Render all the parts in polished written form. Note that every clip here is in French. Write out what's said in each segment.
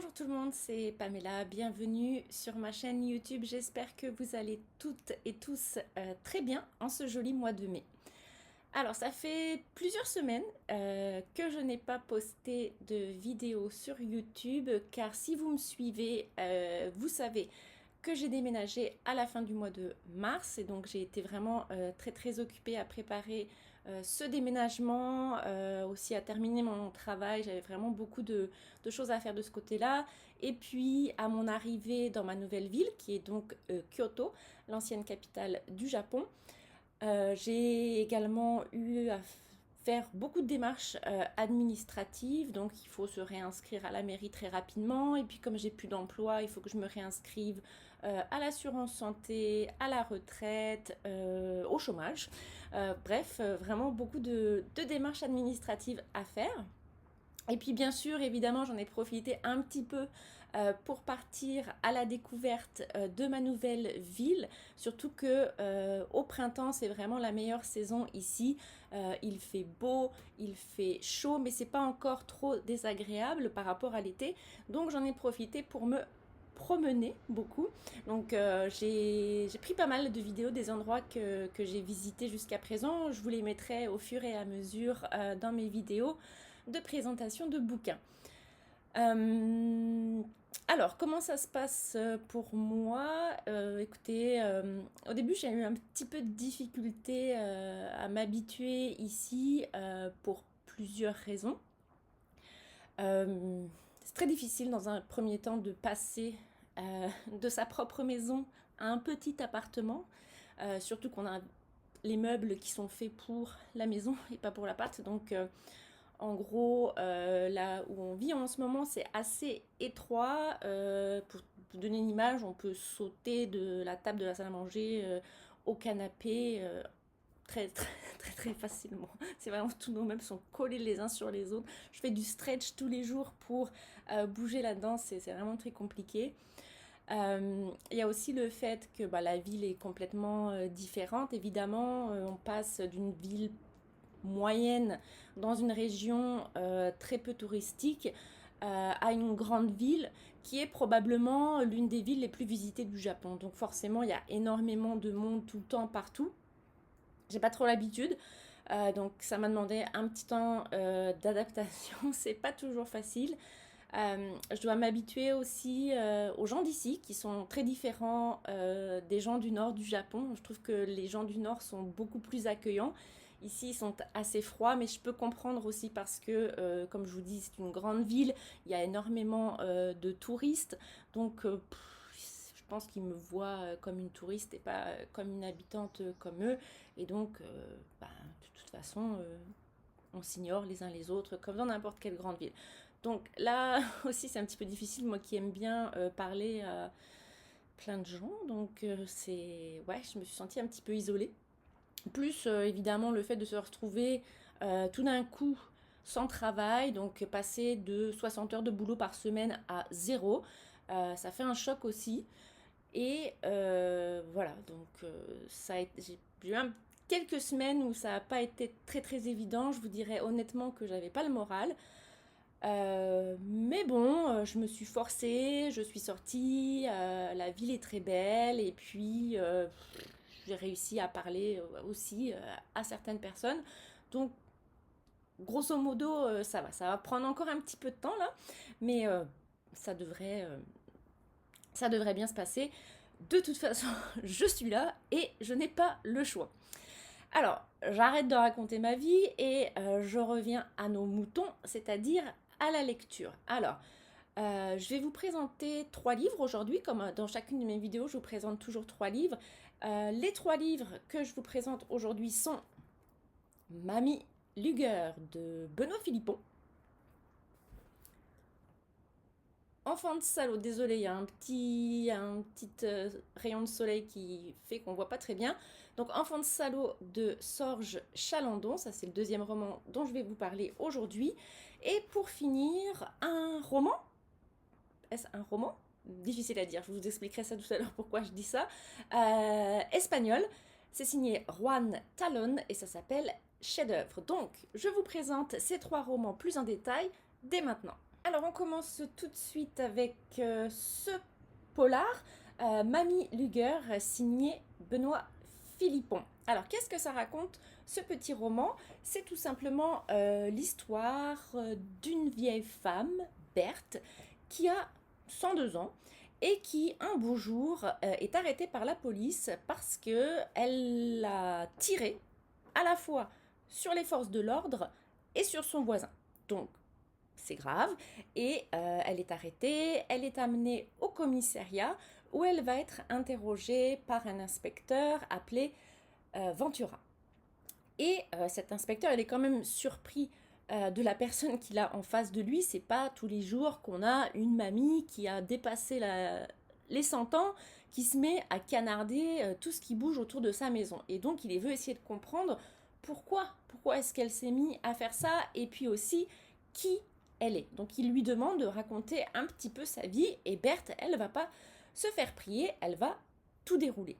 Bonjour tout le monde, c'est Pamela, bienvenue sur ma chaîne YouTube. J'espère que vous allez toutes et tous très bien en ce joli mois de mai. Alors ça fait plusieurs semaines que je n'ai pas posté de vidéo sur YouTube car si vous me suivez, vous savez que j'ai déménagé à la fin du mois de mars et donc j'ai été vraiment très occupée à préparer ce déménagement, aussi à terminer mon travail. J'avais vraiment beaucoup de choses à faire de ce côté-là. Et puis à mon arrivée dans ma nouvelle ville qui est donc Kyoto, l'ancienne capitale du Japon, j'ai également eu à faire beaucoup de démarches administratives, donc il faut se réinscrire à la mairie très rapidement, et puis comme j'ai plus d'emploi, il faut que je me réinscrive à l'assurance santé, à la retraite, au chômage. Bref, vraiment beaucoup de démarches administratives à faire. Et puis bien sûr, évidemment, j'en ai profité un petit peu pour partir à la découverte de ma nouvelle ville, surtout que au printemps, c'est vraiment la meilleure saison ici. Il fait beau, il fait chaud, mais c'est pas encore trop désagréable par rapport à l'été. Donc j'en ai profité pour me promener beaucoup. Donc j'ai pris pas mal de vidéos des endroits que j'ai visités jusqu'à présent. Je vous les mettrai au fur et à mesure dans mes vidéos de présentation de bouquins. Alors, comment ça se passe pour moi? Écoutez, au début, j'ai eu un petit peu de difficulté à m'habituer ici pour plusieurs raisons. C'est très difficile dans un premier temps de passer de sa propre maison à un petit appartement, surtout qu'on a les meubles qui sont faits pour la maison et pas pour l'appart. Donc, en gros, là où on vit en ce moment, c'est assez étroit. Pour vous donner une image, on peut sauter de la table de la salle à manger au canapé très facilement. C'est vraiment, tous nos meubles sont collés les uns sur les autres. Je fais du stretch tous les jours pour bouger là-dedans. C'est vraiment très compliqué. Il y a aussi le fait que la ville est complètement différente. Évidemment, on passe d'une ville moyenne dans une région très peu touristique à une grande ville qui est probablement l'une des villes les plus visitées du Japon. Donc forcément, il y a énormément de monde tout le temps, partout. J'ai pas trop l'habitude. Donc ça m'a demandé un petit temps d'adaptation. C'est pas toujours facile. Je dois m'habituer aussi aux gens d'ici qui sont très différents des gens du nord du Japon. Je trouve que les gens du nord sont beaucoup plus accueillants. Ici, ils sont assez froids, mais je peux comprendre aussi parce que, comme je vous dis, c'est une grande ville. Il y a énormément de touristes. Donc, je pense qu'ils me voient comme une touriste et pas comme une habitante comme eux. Et donc, de toute façon, on s'ignore les uns les autres comme dans n'importe quelle grande ville. Donc là aussi c'est un petit peu difficile, moi qui aime bien parler à plein de gens, donc ouais, je me suis sentie un petit peu isolée. Plus évidemment le fait de se retrouver tout d'un coup sans travail, donc passer de 60 heures de boulot par semaine à zéro, ça fait un choc aussi. Et voilà, donc j'ai eu quelques semaines où ça n'a pas été très évident. Je vous dirais honnêtement que j'avais pas le moral. Mais bon, je me suis forcée, je suis sortie, la ville est très belle et puis j'ai réussi à parler aussi à certaines personnes. Donc, grosso modo, ça va prendre encore un petit peu de temps là, mais ça devrait, euh, ça devrait bien se passer. De toute façon, je suis là et je n'ai pas le choix. Alors, j'arrête de raconter ma vie et je reviens à nos moutons, c'est-à-dire à la lecture. Alors, je vais vous présenter 3 livres aujourd'hui, comme dans chacune de mes vidéos, je vous présente toujours 3 livres. Les 3 livres que je vous présente aujourd'hui sont Mamie Luger de Benoît Philippon. Enfant de salaud, désolé, il y a un petit rayon de soleil qui fait qu'on voit pas très bien. Donc Enfant de salaud de Sorge Chalandon, ça c'est le deuxième roman dont je vais vous parler aujourd'hui. Et pour finir, un roman. Est-ce un roman? Difficile à dire, je vous expliquerai ça tout à l'heure pourquoi je dis ça. Espagnol, c'est signé Juan Talon et ça s'appelle Chef-d'œuvre. Donc je vous présente ces 3 romans plus en détail dès maintenant. Alors on commence tout de suite avec ce polar, Mamie Luger, signé Benoît Philippon. Alors qu'est-ce que ça raconte ce petit roman? C'est tout simplement l'histoire d'une vieille femme, Berthe, qui a 102 ans et qui un beau jour est arrêtée par la police parce qu'elle a tiré à la fois sur les forces de l'ordre et sur son voisin. Donc c'est grave, et elle est arrêtée, elle est amenée au commissariat où elle va être interrogée par un inspecteur appelé Ventura. Et cet inspecteur, il est quand même surpris de la personne qu'il a en face de lui. C'est pas tous les jours qu'on a une mamie qui a dépassé les 100 ans, qui se met à canarder tout ce qui bouge autour de sa maison. Et donc il veut essayer de comprendre pourquoi est-ce qu'elle s'est mise à faire ça, et puis aussi qui elle est. Donc il lui demande de raconter un petit peu sa vie, et Berthe, elle va pas se faire prier, elle va tout dérouler.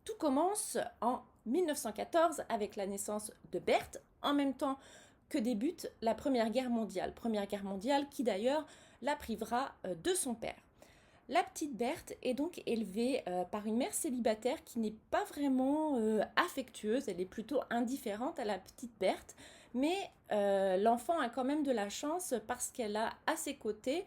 Tout commence en 1914 avec la naissance de Berthe, en même temps que débute la Première Guerre mondiale. Première Guerre mondiale qui d'ailleurs la privera de son père. La petite Berthe est donc élevée par une mère célibataire qui n'est pas vraiment affectueuse, elle est plutôt indifférente à la petite Berthe, mais l'enfant a quand même de la chance parce qu'elle a à ses côtés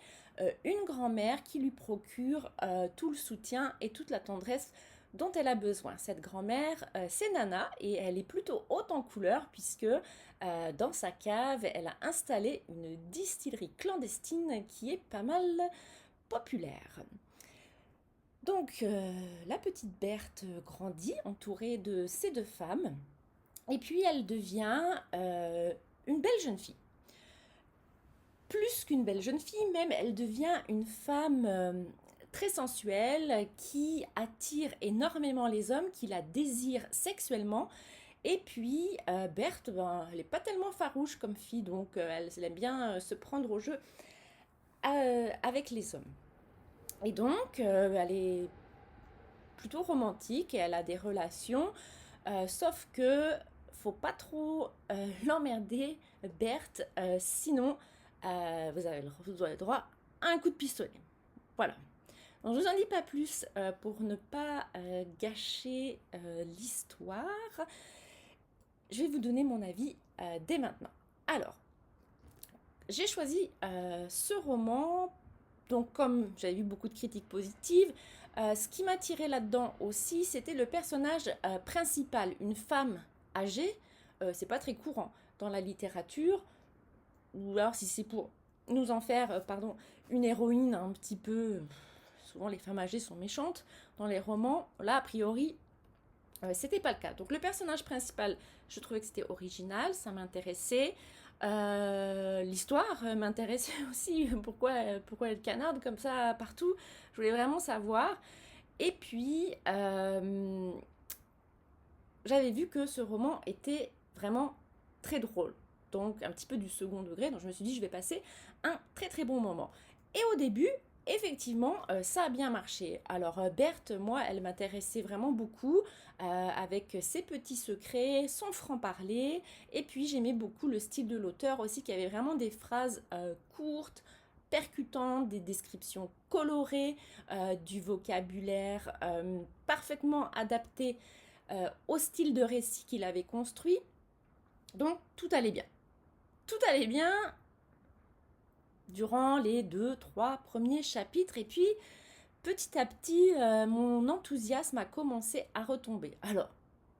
une grand-mère qui lui procure tout le soutien et toute la tendresse dont elle a besoin. Cette grand-mère, c'est Nana, et elle est plutôt haute en couleur puisque dans sa cave, elle a installé une distillerie clandestine qui est pas mal populaire. Donc la petite Berthe grandit entourée de ces deux femmes, et puis elle devient une belle jeune fille. Plus qu'une belle jeune fille, même, elle devient une femme très sensuelle qui attire énormément les hommes, qui la désirent sexuellement. Et puis Berthe, elle n'est pas tellement farouche comme fille, donc elle aime bien se prendre au jeu avec les hommes. Et donc elle est plutôt romantique et elle a des relations, sauf que faut pas trop l'emmerder, Berthe, sinon vous avez le droit à un coup de pistolet. Voilà. Donc, je ne vous en dis pas plus pour ne pas gâcher l'histoire. Je vais vous donner mon avis dès maintenant. Alors, j'ai choisi ce roman, donc comme j'avais vu beaucoup de critiques positives, ce qui m'attirait là-dedans aussi, c'était le personnage principal, une femme âgée. C'est pas très courant dans la littérature, ou alors si c'est pour nous en faire, une héroïne un petit peu. Souvent les femmes âgées sont méchantes dans les romans. Là, a priori, c'était pas le cas. Donc le personnage principal, je trouvais que c'était original, ça m'intéressait. L'histoire m'intéressait aussi, pourquoi elle canarde comme ça partout. Je voulais vraiment savoir. Et puis, j'avais vu que ce roman était vraiment très drôle. Donc un petit peu du second degré. Donc je me suis dit, je vais passer un très très bon moment. Et au début, effectivement, ça a bien marché. Alors Berthe, moi, elle m'intéressait vraiment beaucoup, avec ses petits secrets, son franc-parler, et puis j'aimais beaucoup le style de l'auteur aussi, qui avait vraiment des phrases courtes, percutantes, des descriptions colorées, du vocabulaire parfaitement adapté au style de récit qu'il avait construit. Donc tout allait bien. Tout allait bien durant les 2-3 premiers chapitres, et puis petit à petit, mon enthousiasme a commencé à retomber. Alors,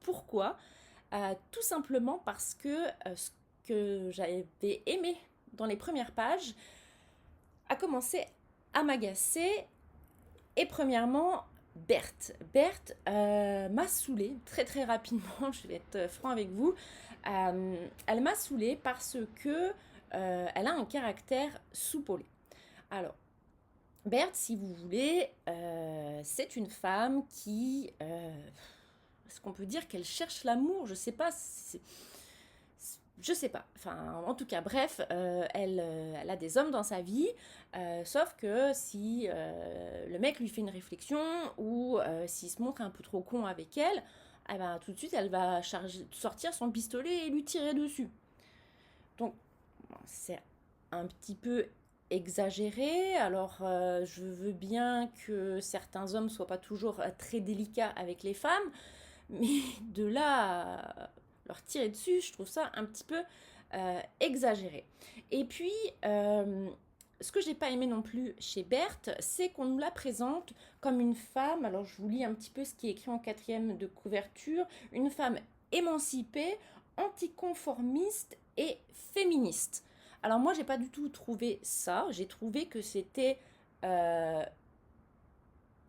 pourquoi tout simplement parce que ce que j'avais aimé dans les premières pages a commencé à m'agacer. Et premièrement, Berthe. Berthe m'a saoulée très très rapidement, je vais être franc avec vous. Elle m'a saoulée parce que elle a un caractère soupolé. Alors, Berthe, si vous voulez, c'est une femme qui... est-ce qu'on peut dire qu'elle cherche l'amour? Je sais pas. Je sais pas. Enfin, en tout cas, bref, elle a des hommes dans sa vie, sauf que si le mec lui fait une réflexion ou s'il se montre un peu trop con avec elle, eh ben, tout de suite, elle va sortir son pistolet et lui tirer dessus. Donc, bon, c'est un petit peu exagéré. Alors, je veux bien que certains hommes soient pas toujours très délicats avec les femmes, mais de là à leur tirer dessus, je trouve ça un petit peu exagéré. Et puis, ce que j'ai pas aimé non plus chez Berthe, c'est qu'on nous la présente comme une femme, alors je vous lis un petit peu ce qui est écrit en quatrième de couverture, une femme émancipée, anticonformiste et féministe. Alors moi, j'ai pas du tout trouvé ça, j'ai trouvé que c'était euh,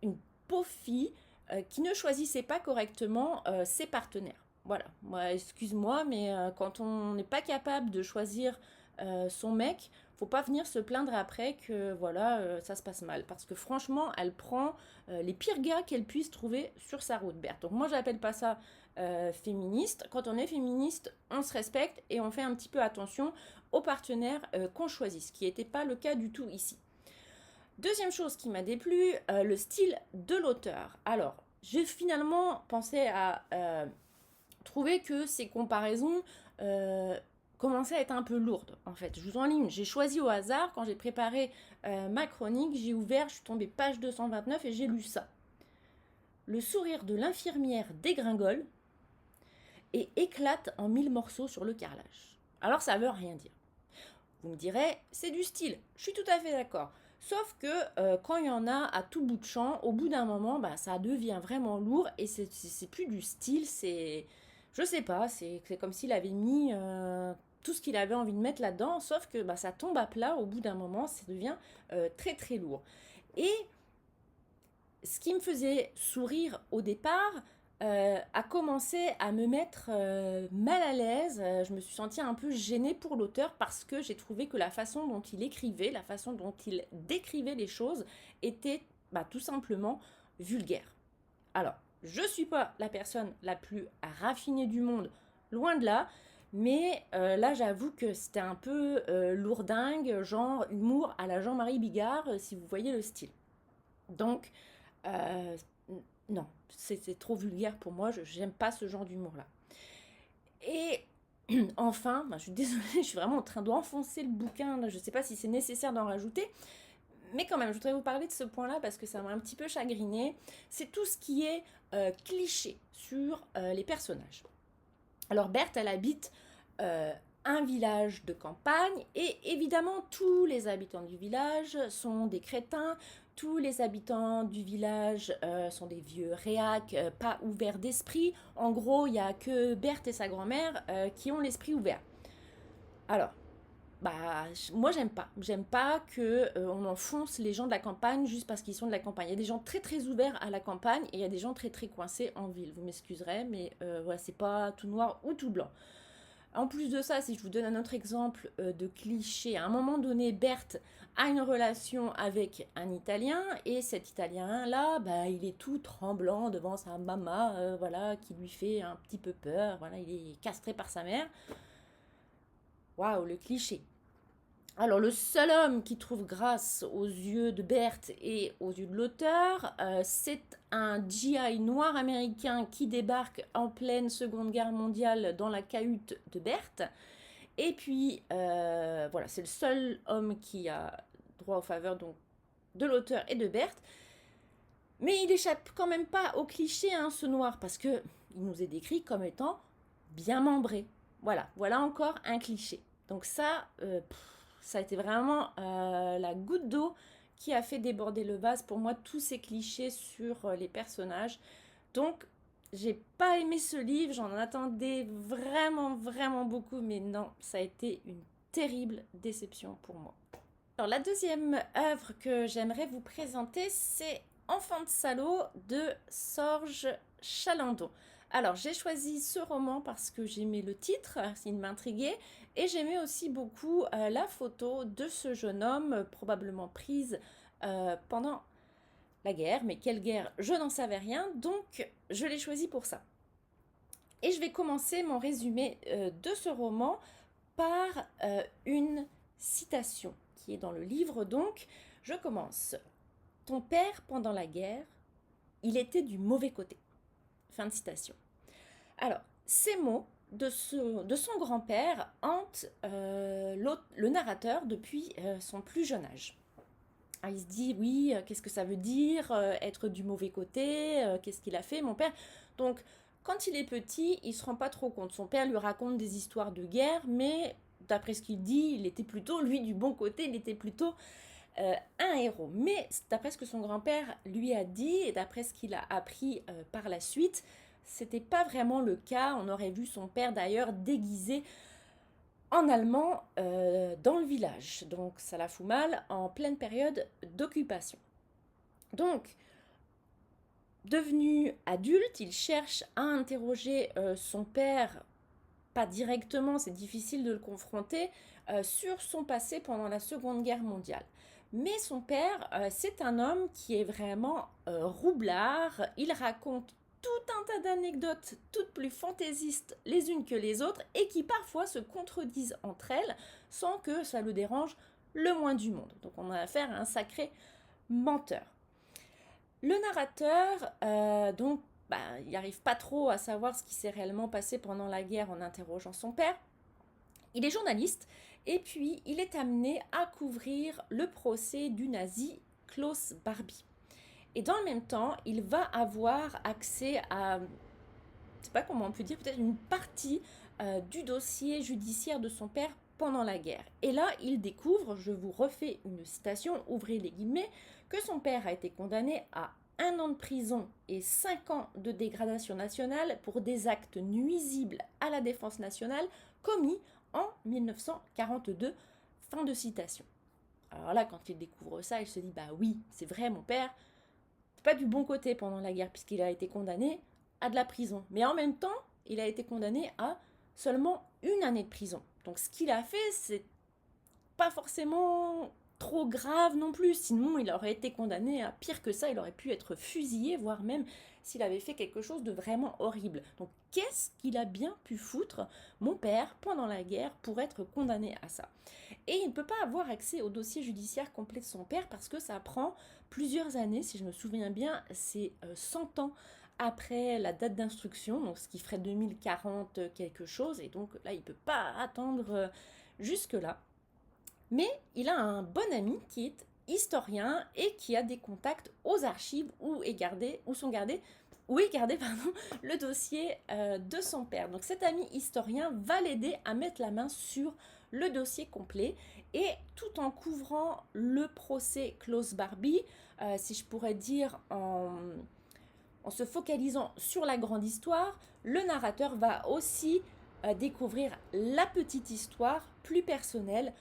une pauvre fille qui ne choisissait pas correctement ses partenaires. Voilà, moi, excuse-moi, mais quand on n'est pas capable de choisir son mec, faut pas venir se plaindre après que voilà, ça se passe mal. Parce que franchement, elle prend les pires gars qu'elle puisse trouver sur sa route, Berthe. Donc moi, j'appelle pas ça féministe. Quand on est féministe, on se respecte et on fait un petit peu attention aux partenaires qu'on choisit, ce qui n'était pas le cas du tout ici. Deuxième chose qui m'a déplu, le style de l'auteur. Alors, j'ai finalement pensé à trouver que ces comparaisons commençaient à être un peu lourdes. En fait, je vous en ligne, j'ai choisi au hasard, quand j'ai préparé ma chronique, j'ai ouvert, je suis tombée page 229 et j'ai lu ça. Le sourire de l'infirmière dégringole et éclate en 1000 morceaux sur le carrelage. Alors ça veut rien dire. Vous me direz, c'est du style. Je suis tout à fait d'accord. Sauf que quand il y en a à tout bout de champ, au bout d'un moment, bah, ça devient vraiment lourd et c'est plus du style, c'est... Je sais pas, c'est comme s'il avait mis tout ce qu'il avait envie de mettre là-dedans, sauf que bah, ça tombe à plat au bout d'un moment, ça devient très très lourd. Et ce qui me faisait sourire au départ a commencé à me mettre mal à l'aise. Je me suis sentie un peu gênée pour l'auteur parce que j'ai trouvé que la façon dont il écrivait, la façon dont il décrivait les choses était bah, tout simplement vulgaire. Alors, je ne suis pas la personne la plus raffinée du monde, loin de là, mais là j'avoue que c'était un peu lourdingue, genre humour à la Jean-Marie Bigard, si vous voyez le style. Donc, euh, non, c'est trop vulgaire pour moi, je n'aime pas ce genre d'humour-là. Et enfin, je suis désolée, je suis vraiment en train d'enfoncer le bouquin, là, je ne sais pas si c'est nécessaire d'en rajouter, mais quand même, je voudrais vous parler de ce point-là parce que ça m'a un petit peu chagriné. C'est tout ce qui est cliché sur les personnages. Alors Berthe, elle habite euh, un village de campagne et évidemment tous les habitants du village sont des crétins, tous les habitants du village sont des vieux réacs, pas ouverts d'esprit. En gros, il n'y a que Berthe et sa grand-mère qui ont l'esprit ouvert. Alors, bah, moi j'aime pas que on enfonce les gens de la campagne juste parce qu'ils sont de la campagne. Il y a des gens très très ouverts à la campagne et il y a des gens très très coincés en ville. Vous m'excuserez, mais voilà, c'est pas tout noir ou tout blanc. En plus de ça, si je vous donne un autre exemple de cliché, à un moment donné, Berthe a une relation avec un Italien et cet Italien-là, bah, il est tout tremblant devant sa maman, voilà, qui lui fait un petit peu peur. Voilà, il est castré par sa mère. Waouh, le cliché. Alors, le seul homme qui trouve grâce aux yeux de Berthe et aux yeux de l'auteur, c'est un GI noir américain qui débarque en pleine Seconde Guerre mondiale dans la cahute de Berthe. Et puis, voilà, c'est le seul homme qui a droit aux faveurs donc, de l'auteur et de Berthe. Mais il échappe quand même pas au cliché, hein, ce noir, parce que il nous est décrit comme étant bien membré. Voilà, voilà encore un cliché. Donc ça, ça a été vraiment la goutte d'eau qui a fait déborder le vase pour moi, tous ces clichés sur les personnages. Donc, j'ai pas aimé ce livre, j'en attendais vraiment, vraiment beaucoup, mais non, ça a été une terrible déception pour moi. Alors, la deuxième œuvre que j'aimerais vous présenter, c'est Enfant de salaud de Sorge Chalandon. Alors, j'ai choisi ce roman parce que j'aimais le titre, il m'intriguait, et j'aimais aussi beaucoup la photo de ce jeune homme, probablement prise pendant la guerre, mais quelle guerre, je n'en savais rien, donc je l'ai choisi pour ça. Et je vais commencer mon résumé de ce roman par une citation qui est dans le livre, donc je commence. Ton père, pendant la guerre, il était du mauvais côté. Fin de citation. Alors, ces mots de son grand-père hante le narrateur depuis son plus jeune âge. Il se dit, oui, qu'est-ce que ça veut dire, être du mauvais côté, qu'est-ce qu'il a fait, mon père. Donc, quand il est petit, il ne se rend pas trop compte. Son père lui raconte des histoires de guerre, mais d'après ce qu'il dit, il était plutôt, lui, du bon côté, il était plutôt un héros. Mais d'après ce que son grand-père lui a dit, et d'après ce qu'il a appris par la suite, c'était pas vraiment le cas. On aurait vu son père d'ailleurs déguisé en allemand dans le village. Donc ça la fout mal en pleine période d'occupation. Donc, devenu adulte, il cherche à interroger son père, pas directement, c'est difficile de le confronter, sur son passé pendant la Seconde Guerre mondiale. Mais son père, c'est un homme qui est vraiment roublard. Il raconte tout un tas d'anecdotes, toutes plus fantaisistes les unes que les autres, et qui parfois se contredisent entre elles, sans que ça le dérange le moins du monde. Donc on a affaire à un sacré menteur. Le narrateur, il n'arrive pas trop à savoir ce qui s'est réellement passé pendant la guerre en interrogeant son père. Il est journaliste et puis il est amené à couvrir le procès du nazi Klaus Barbie. Et dans le même temps, il va avoir accès à, je ne sais pas comment on peut dire, peut-être une partie du dossier judiciaire de son père pendant la guerre. Et là, il découvre, je vous refais une citation, ouvrez les guillemets, que son père a été condamné à 1 an de prison et 5 ans de dégradation nationale pour des actes nuisibles à la défense nationale commis en 1942. Fin de citation. Alors là, quand il découvre ça, il se dit, bah oui, c'est vrai, mon père, c'est pas du bon côté pendant la guerre, puisqu'il a été condamné à de la prison. Mais en même temps, il a été condamné à seulement 1 année de prison. Donc ce qu'il a fait, c'est pas forcément trop grave non plus, sinon il aurait été condamné à pire que ça, il aurait pu être fusillé, voire même s'il avait fait quelque chose de vraiment horrible. Donc qu'est-ce qu'il a bien pu foutre, mon père, pendant la guerre pour être condamné à ça? Et il ne peut pas avoir accès au dossier judiciaire complet de son père parce que ça prend plusieurs années, si je me souviens bien, c'est 100 ans après la date d'instruction, donc ce qui ferait 2040 quelque chose, et donc là il ne peut pas attendre jusque-là. Mais il a un bon ami qui est historien et qui a des contacts aux archives où est gardé le dossier de son père. Donc cet ami historien va l'aider à mettre la main sur le dossier complet et tout en couvrant le procès Klaus Barbie, si je pourrais dire en se focalisant sur la grande histoire, le narrateur va aussi découvrir la petite histoire plus personnelle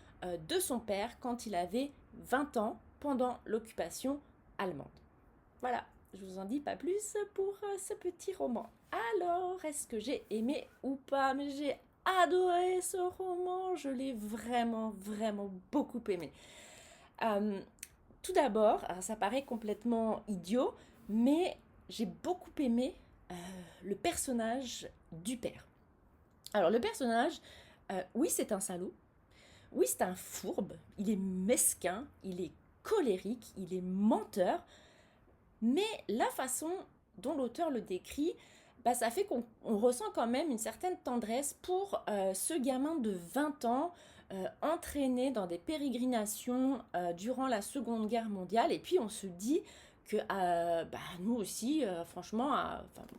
de son père quand il avait 20 ans pendant l'occupation allemande. Voilà, je vous en dis pas plus pour ce petit roman. Alors, est-ce que j'ai aimé ou pas? Mais j'ai adoré ce roman, je l'ai vraiment, vraiment beaucoup aimé. Tout d'abord, ça paraît complètement idiot, mais j'ai beaucoup aimé le personnage du père. Alors le personnage, oui c'est un salaud, oui c'est un fourbe, il est mesquin, il est colérique, il est menteur, mais la façon dont l'auteur le décrit, ça fait qu'on ressent quand même une certaine tendresse pour ce gamin de 20 ans entraîné dans des pérégrinations durant la Seconde Guerre mondiale. Et puis on se dit que nous aussi, franchement,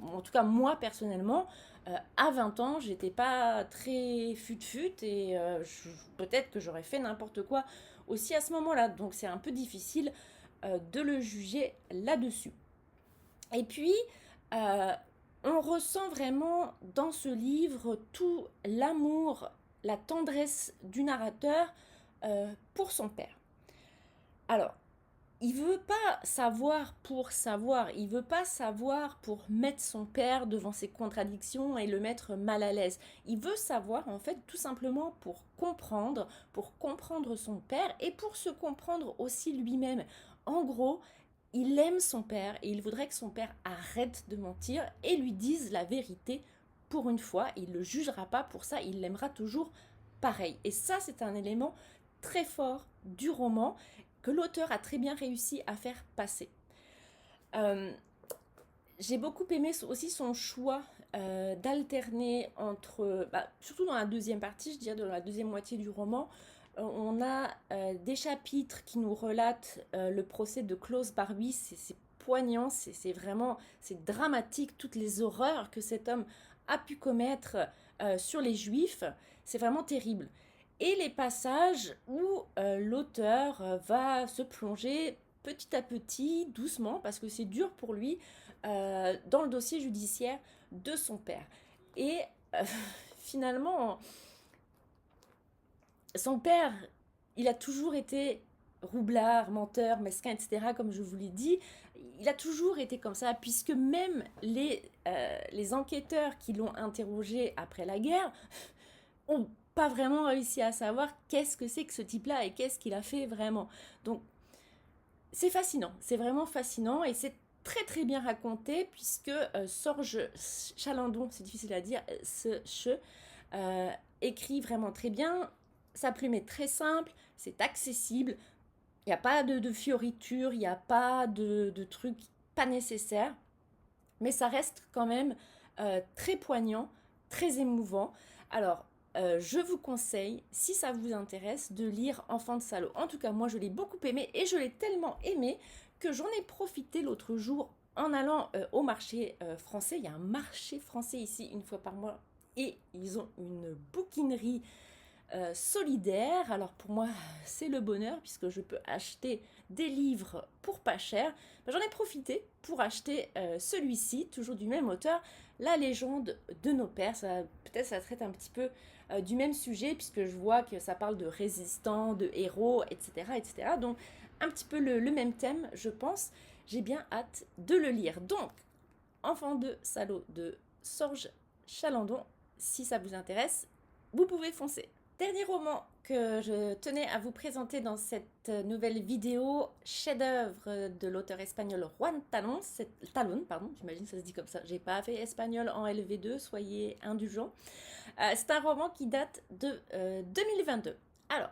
en tout cas moi personnellement, à 20 ans, j'étais pas très fut-fut et peut-être que j'aurais fait n'importe quoi aussi à ce moment-là. Donc c'est un peu difficile de le juger là-dessus. Et puis, on ressent vraiment dans ce livre tout l'amour, la tendresse du narrateur pour son père. Alors, il veut pas savoir pour savoir, il veut pas savoir pour mettre son père devant ses contradictions et le mettre mal à l'aise. Il veut savoir en fait tout simplement pour comprendre son père et pour se comprendre aussi lui-même. En gros, il aime son père et il voudrait que son père arrête de mentir et lui dise la vérité pour une fois. Il ne le jugera pas pour ça, il l'aimera toujours pareil. Et ça, c'est un élément très fort du roman que l'auteur a très bien réussi à faire passer. J'ai beaucoup aimé aussi son choix d'alterner entre, surtout dans la deuxième partie, je dirais dans la deuxième moitié du roman, on a des chapitres qui nous relatent le procès de Klaus Barbie. C'est poignant, c'est vraiment, c'est dramatique, toutes les horreurs que cet homme a pu commettre sur les Juifs. C'est vraiment terrible. Et les passages où l'auteur va se plonger petit à petit, doucement, parce que c'est dur pour lui, dans le dossier judiciaire de son père. Et euh, finalement, son père, il a toujours été roublard, menteur, mesquin, etc., comme je vous l'ai dit. Il a toujours été comme ça, puisque même les enquêteurs qui l'ont interrogé après la guerre ont pas vraiment réussi à savoir qu'est-ce que c'est que ce type-là et qu'est-ce qu'il a fait vraiment. Donc, c'est fascinant, c'est vraiment fascinant et c'est très très bien raconté puisque Sorge Chalandon, c'est difficile à dire, écrit vraiment très bien. Sa plume est très simple, c'est accessible, il n'y a pas de fioritures, il n'y a pas de trucs pas nécessaires, mais ça reste quand même très poignant, très émouvant. Alors, je vous conseille, si ça vous intéresse, de lire Enfant de salaud. En tout cas, moi, je l'ai beaucoup aimé et je l'ai tellement aimé que j'en ai profité l'autre jour en allant au marché français. Il y a un marché français ici une fois par mois et ils ont une bouquinerie solidaire. Alors pour moi, c'est le bonheur puisque je peux acheter des livres pour pas cher. J'en ai profité pour acheter celui-ci, toujours du même auteur, La légende de nos pères. Peut-être ça traite un petit peu du même sujet puisque je vois que ça parle de résistants, de héros, etc. etc. Donc un petit peu le même thème, je pense. J'ai bien hâte de le lire. Donc, Enfant de salaud de Sorge Chalandon, si ça vous intéresse, vous pouvez foncer. Dernier roman que je tenais à vous présenter dans cette nouvelle vidéo, chef-d'œuvre de l'auteur espagnol Juan Talón, j'imagine que ça se dit comme ça. J'ai pas fait espagnol en LV2, soyez indulgents. C'est un roman qui date de 2022. Alors,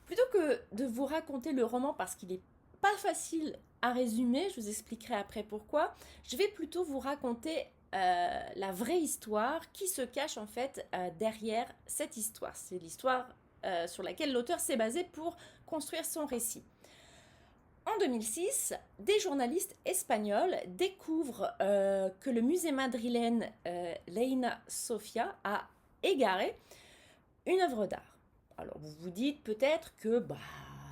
plutôt que de vous raconter le roman parce qu'il est pas facile à résumer, je vous expliquerai après pourquoi, je vais plutôt vous raconter la vraie histoire qui se cache en fait derrière cette histoire. C'est l'histoire sur laquelle l'auteur s'est basé pour construire son récit. En 2006, des journalistes espagnols découvrent que le musée madrilène Reina Sofia a égaré une œuvre d'art. Alors vous vous dites peut-être que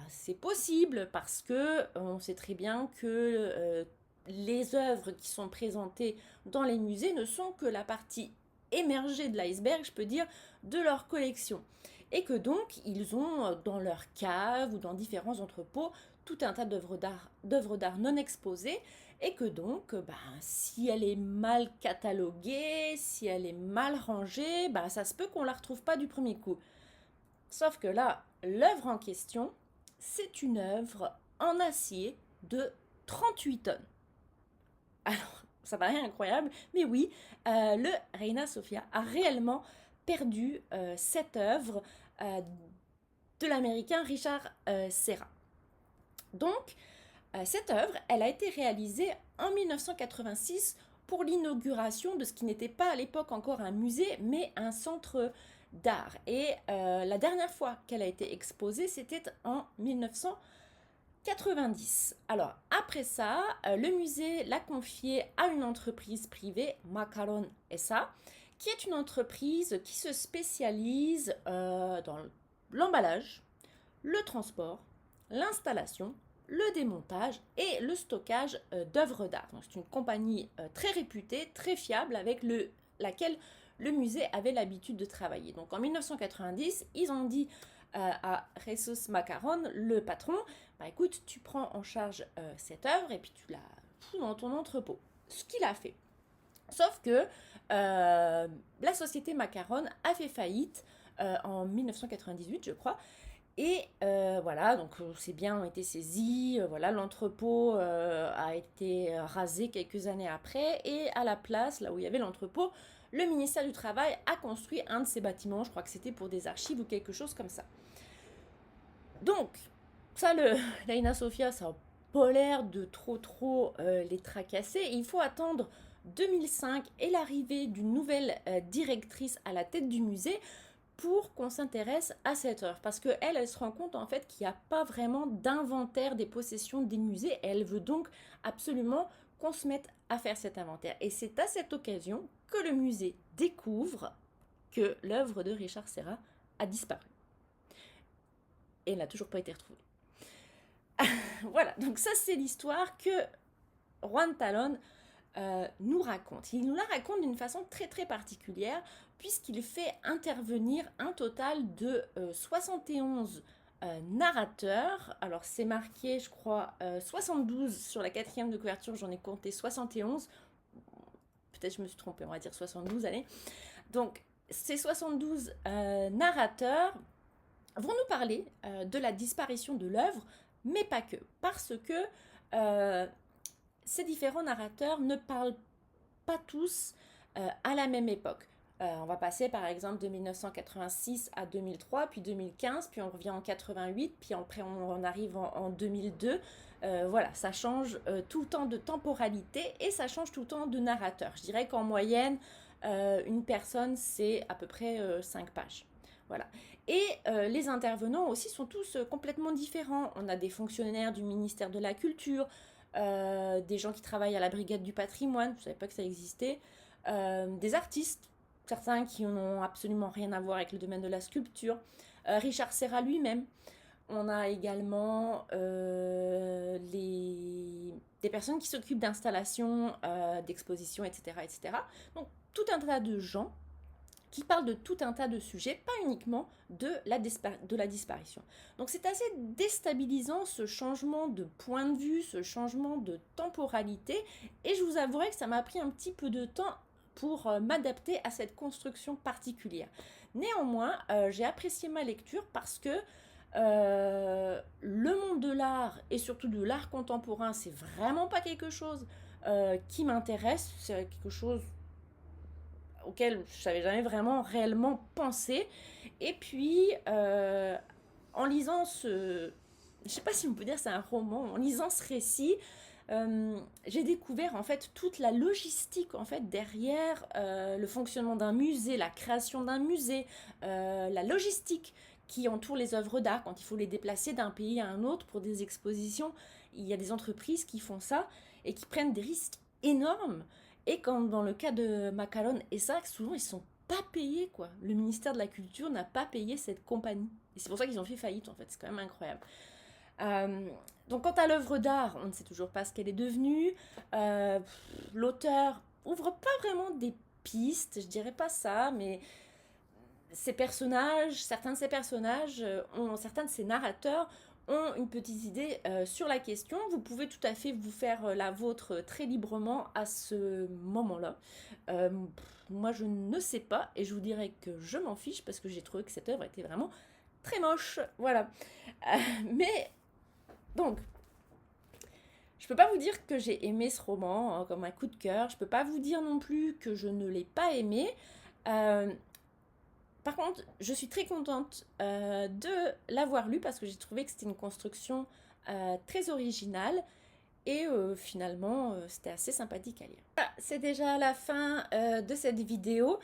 c'est possible parce que on sait très bien que les œuvres qui sont présentées dans les musées ne sont que la partie émergée de l'iceberg, je peux dire, de leur collection. Et que donc, ils ont dans leur cave ou dans différents entrepôts tout un tas d'œuvres d'art non exposées et que donc, si elle est mal cataloguée, si elle est mal rangée, ça se peut qu'on ne la retrouve pas du premier coup. Sauf que là, l'œuvre en question, c'est une œuvre en acier de 38 tonnes. Alors, ça paraît incroyable, mais oui, le Reina Sofia a réellement perdu cette œuvre de l'américain Richard Serra. Donc, cette œuvre, elle a été réalisée en 1986 pour l'inauguration de ce qui n'était pas à l'époque encore un musée, mais un centre d'art. Et la dernière fois qu'elle a été exposée, c'était en 1990. Alors, après ça, le musée l'a confié à une entreprise privée, Macaron S.A., qui est une entreprise qui se spécialise dans l'emballage, le transport, l'installation, le démontage et le stockage d'œuvres d'art. Donc, c'est une compagnie très réputée, très fiable, avec laquelle le musée avait l'habitude de travailler. Donc en 1990, ils ont dit à Jesus Macaron, le patron, écoute, tu prends en charge cette œuvre et puis tu la fous dans ton entrepôt. Ce qu'il a fait. Sauf que la société Macaron a fait faillite en 1998, je crois. Et voilà, donc ces biens ont été saisis, voilà, l'entrepôt a été rasé quelques années après, et à la place, là où il y avait l'entrepôt, le ministère du Travail a construit un de ces bâtiments, je crois que c'était pour des archives ou quelque chose comme ça. Donc, ça, l'Aina Sofia, ça n'a pas l'air de trop les tracasser, et il faut attendre 2005 et l'arrivée d'une nouvelle directrice à la tête du musée pour qu'on s'intéresse à cette œuvre. Parce qu'elle, elle se rend compte en fait qu'il n'y a pas vraiment d'inventaire des possessions des musées. Et elle veut donc absolument qu'on se mette à faire cet inventaire. Et c'est à cette occasion que le musée découvre que l'œuvre de Richard Serra a disparu. Et elle n'a toujours pas été retrouvée. Voilà, donc ça c'est l'histoire que Juan Talón nous raconte. Il nous la raconte d'une façon très très particulière puisqu'il fait intervenir un total de 71 narrateurs. Alors c'est marqué je crois 72 sur la 4e de couverture, j'en ai compté 71. Peut-être je me suis trompée, on va dire 72, allez. Donc ces 72 narrateurs vont nous parler de la disparition de l'œuvre, mais pas que, parce que ces différents narrateurs ne parlent pas tous à la même époque. On va passer par exemple de 1986 à 2003, puis 2015, puis on revient en 88, puis après on arrive en 2002. Voilà, ça change tout le temps de temporalité et ça change tout le temps de narrateur. Je dirais qu'en moyenne, une personne, c'est à peu près 5 pages. Voilà. Et les intervenants aussi sont tous complètement différents. On a des fonctionnaires du ministère de la Culture, des gens qui travaillent à la brigade du patrimoine, je ne savais pas que ça existait, des artistes, certains qui n'ont absolument rien à voir avec le domaine de la sculpture, Richard Serra lui-même. On a également des personnes qui s'occupent d'installations, d'expositions, etc., etc. Donc tout un tas de gens qui parle de tout un tas de sujets, pas uniquement de la disparition. Donc c'est assez déstabilisant ce changement de point de vue, ce changement de temporalité, et je vous avouerai que ça m'a pris un petit peu de temps pour m'adapter à cette construction particulière. Néanmoins, j'ai apprécié ma lecture parce que le monde de l'art, et surtout de l'art contemporain, c'est vraiment pas quelque chose qui m'intéresse, c'est quelque chose auquel je n'avais jamais vraiment réellement pensé. Et puis, en lisant je ne sais pas si on peut dire c'est un roman, en lisant ce récit, j'ai découvert en fait toute la logistique en fait derrière le fonctionnement d'un musée, la création d'un musée, la logistique qui entoure les œuvres d'art quand il faut les déplacer d'un pays à un autre pour des expositions. Il y a des entreprises qui font ça et qui prennent des risques énormes. Et comme dans le cas de Macaron et ça, souvent ils sont pas payés quoi. Le ministère de la Culture n'a pas payé cette compagnie. Et c'est pour ça qu'ils ont fait faillite en fait, c'est quand même incroyable. Donc quant à l'œuvre d'art, on ne sait toujours pas ce qu'elle est devenue. L'auteur ouvre pas vraiment des pistes, je dirais pas ça, mais certains de ces personnages, certains de ces narrateurs ont une petite idée sur la question. Vous pouvez tout à fait vous faire la vôtre très librement à ce moment-là. Moi, je ne sais pas et je vous dirais que je m'en fiche parce que j'ai trouvé que cette œuvre était vraiment très moche. Voilà. Mais, donc, je peux pas vous dire que j'ai aimé ce roman hein, comme un coup de cœur. Je peux pas vous dire non plus que je ne l'ai pas aimé. Par contre, je suis très contente de l'avoir lu parce que j'ai trouvé que c'était une construction très originale et finalement c'était assez sympathique à lire. Voilà, c'est déjà la fin de cette vidéo.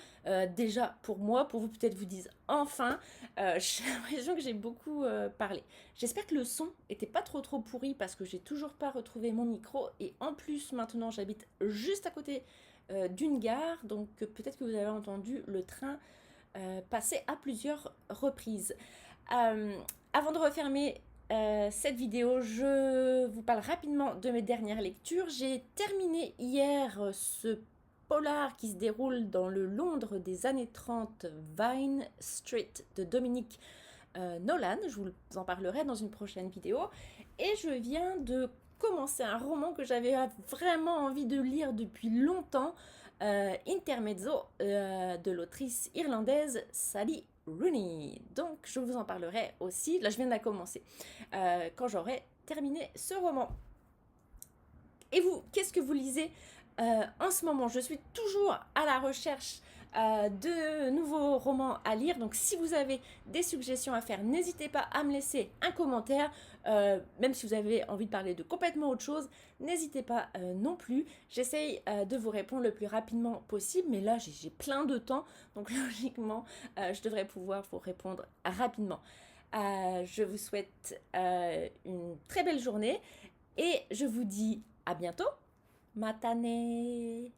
Déjà pour moi, pour vous peut-être vous dites enfin, j'ai l'impression que j'ai beaucoup parlé. J'espère que le son était pas trop pourri parce que j'ai toujours pas retrouvé mon micro et en plus maintenant j'habite juste à côté d'une gare donc peut-être que vous avez entendu le train passé à plusieurs reprises. Avant de refermer cette vidéo, je vous parle rapidement de mes dernières lectures. J'ai terminé hier ce polar qui se déroule dans le Londres des années 30, Vine Street de Dominique Nolan. Je vous en parlerai dans une prochaine vidéo. Et je viens de commencer un roman que j'avais vraiment envie de lire depuis longtemps, Intermezzo de l'autrice irlandaise Sally Rooney. Donc je vous en parlerai aussi, là je viens de la commencer, quand j'aurai terminé ce roman. Et vous, qu'est-ce que vous lisez en ce moment? Je suis toujours à la recherche de nouveaux romans à lire. Donc si vous avez des suggestions à faire, n'hésitez pas à me laisser un commentaire. Même si vous avez envie de parler de complètement autre chose, n'hésitez pas non plus. J'essaye de vous répondre le plus rapidement possible, mais là j'ai plein de temps, donc logiquement je devrais pouvoir vous répondre rapidement. Je vous souhaite une très belle journée et je vous dis à bientôt. Matane!